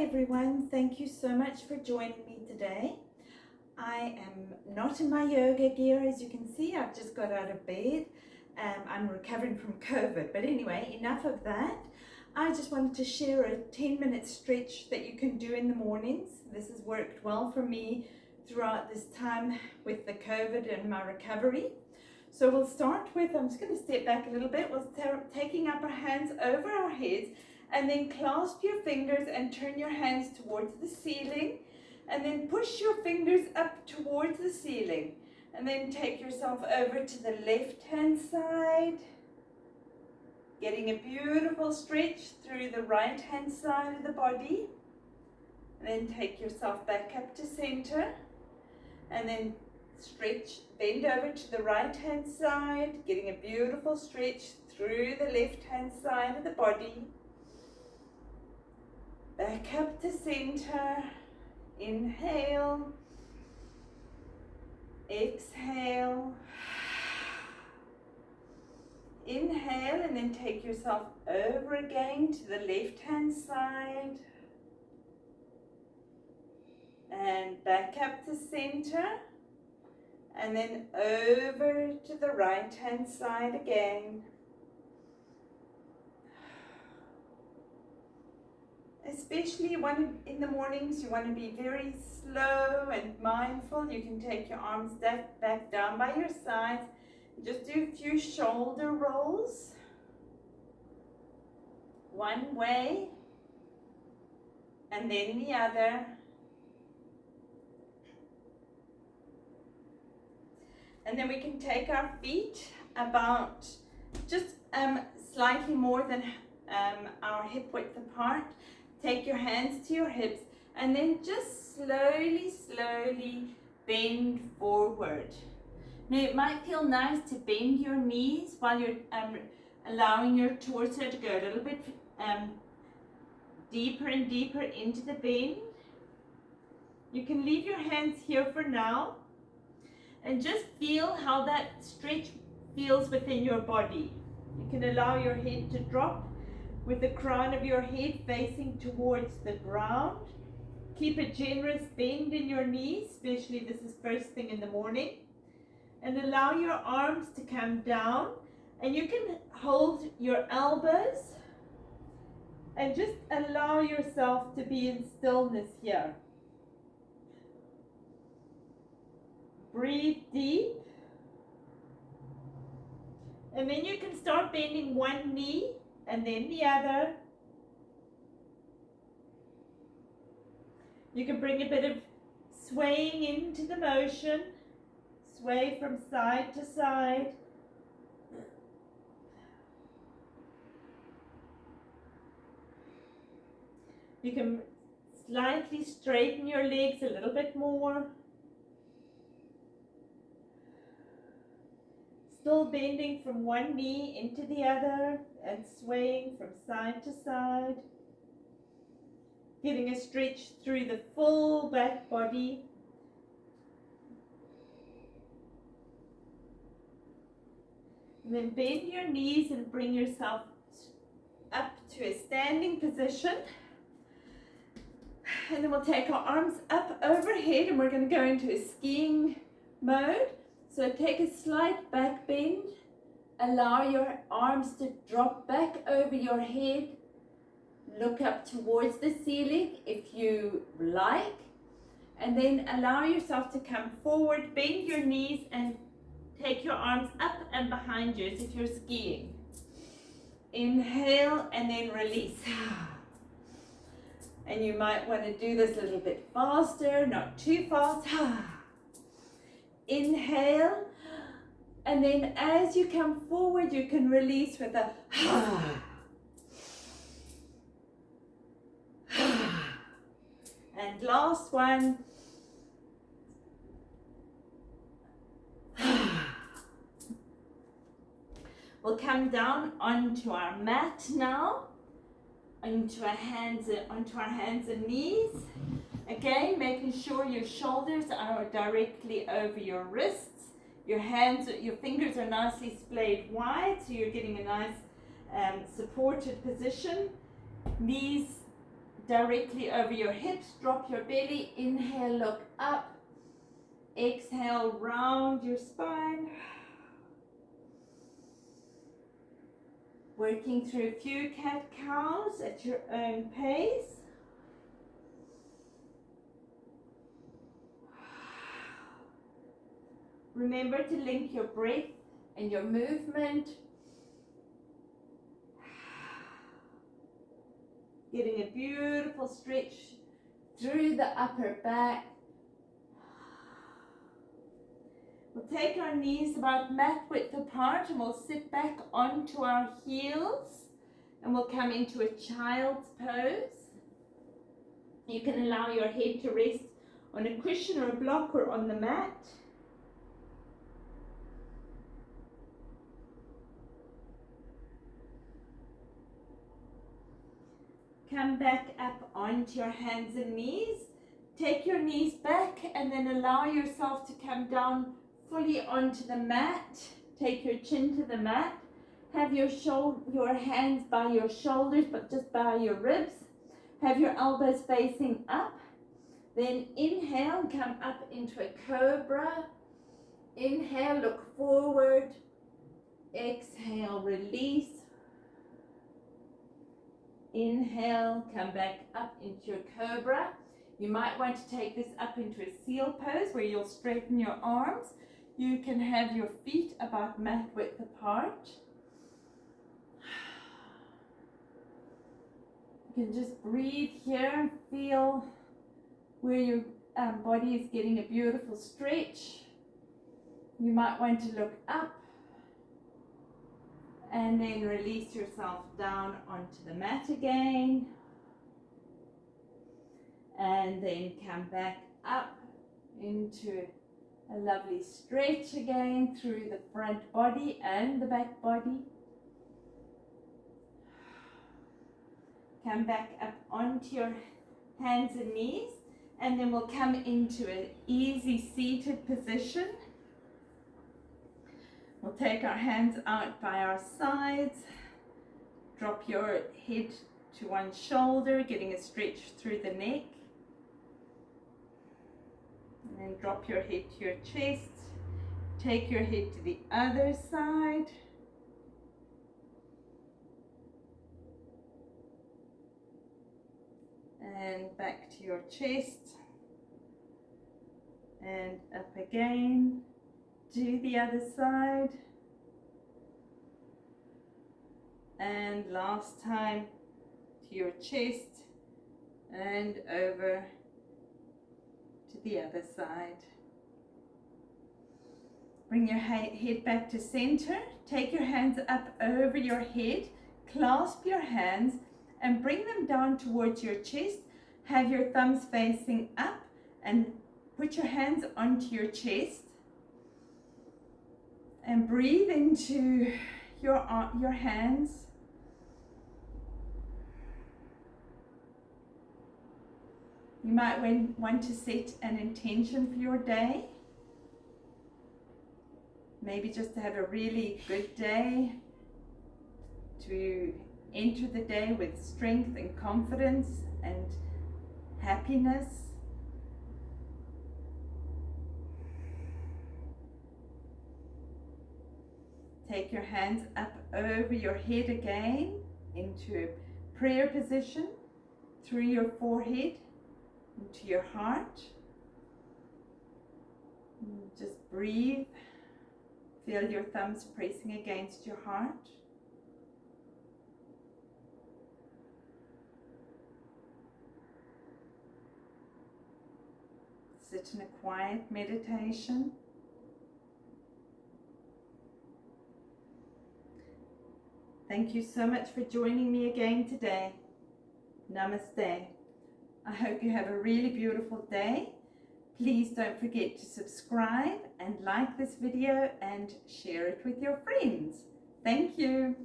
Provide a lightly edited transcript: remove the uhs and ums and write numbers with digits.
everyone, thank you so much for joining me today. I am not in my yoga gear, as you can see. I've just got out of bed. I'm recovering from COVID, but anyway, enough of that. I just wanted to share a 10-minute stretch that you can do in the mornings. This has worked well for me throughout this time with the COVID and my recovery. So we'll start with, I'm just going to step back a little bit. We'll start taking up our hands over our heads, and then clasp your fingers and turn your hands towards the ceiling, and then push your fingers up towards the ceiling, and then take yourself over to the left hand side, getting a beautiful stretch through the right hand side of the body, and then take yourself back up to center, and then stretch, bend over to the right hand side, getting a beautiful stretch through the left hand side of the body. Back up to center, inhale, exhale, inhale, and then take yourself over again to the left hand side, and back up to center, and then over to the right hand side again. Especially in the mornings, you want to be very slow and mindful. You can take your arms back down by your sides. Just do a few shoulder rolls. One way, and then the other. And then we can take our feet about just slightly more than our hip width apart. Take your hands to your hips, and then just slowly bend forward. Now it might feel nice to bend your knees while you're allowing your torso to go a little bit deeper and deeper into the bend. You can leave your hands here for now, and just feel how that stretch feels within your body. You can allow your head to drop with the crown of your head facing towards the ground. Keep a generous bend in your knees, especially this is first thing in the morning. And allow your arms to come down, and you can hold your elbows and just allow yourself to be in stillness here. Breathe deep. And then you can start bending one knee and then the other. You can bring a bit of swaying into the motion. Sway from side to side. You can slightly straighten your legs a little bit more. Still bending from one knee into the other and swaying from side to side. Getting a stretch through the full back body. And then bend your knees and bring yourself up to a standing position. And then we'll take our arms up overhead, and we're going to go into a skiing mode. So take a slight back bend, allow your arms to drop back over your head, look up towards the ceiling if you like, and then allow yourself to come forward, bend your knees, and take your arms up and behind you as if you're skiing. Inhale and then release. And you might want to do this a little bit faster, not too fast. Inhale, and then as you come forward, you can release with a and last one. We'll come down onto our mat now, onto our hands and knees. Again, making sure your shoulders are directly over your wrists. Your fingers are nicely splayed wide, so you're getting a nice supported position. Knees directly over your hips. Drop your belly. Inhale, look up. Exhale, round your spine. Working through a few cat-cows at your own pace. Remember to link your breath and your movement. Getting a beautiful stretch through the upper back. We'll take our knees about mat width apart and we'll sit back onto our heels and we'll come into a child's pose. You can allow your head to rest on a cushion or a block or on the mat. Come back up onto your hands and knees. Take your knees back and then allow yourself to come down fully onto the mat. Take your chin to the mat. Have your hands by your shoulders but just by your ribs. Have your elbows facing up. Then inhale, come up into a cobra. Inhale, look forward. Exhale, release. Inhale, come back up into your cobra. You might want to take this up into a seal pose where you'll straighten your arms. You can have your feet about mat width apart. You can just breathe here and feel where your body is getting a beautiful stretch. You might want to look up and then release yourself down onto the mat again. And then come back up into a lovely stretch again through the front body and the back body. Come back up onto your hands and knees, and then we'll come into an easy seated position. We'll take our hands out by our sides. Drop your head to one shoulder, getting a stretch through the neck. And then drop your head to your chest. Take your head to the other side. And back to your chest. And up again. To the other side. And last time to your chest and over to the other side. Bring your head back to center. Take your hands up over your head. Clasp your hands and bring them down towards your chest. Have your thumbs facing up and put your hands onto your chest. And breathe into your hands. You might want to set an intention for your day. Maybe just to have a really good day. To enter the day with strength and confidence and happiness. Take your hands up over your head again into a prayer position through your forehead into your heart. And just breathe. Feel your thumbs pressing against your heart. Sit in a quiet meditation. Thank you so much for joining me again today. Namaste. I hope you have a really beautiful day. Please don't forget to subscribe and like this video and share it with your friends. Thank you.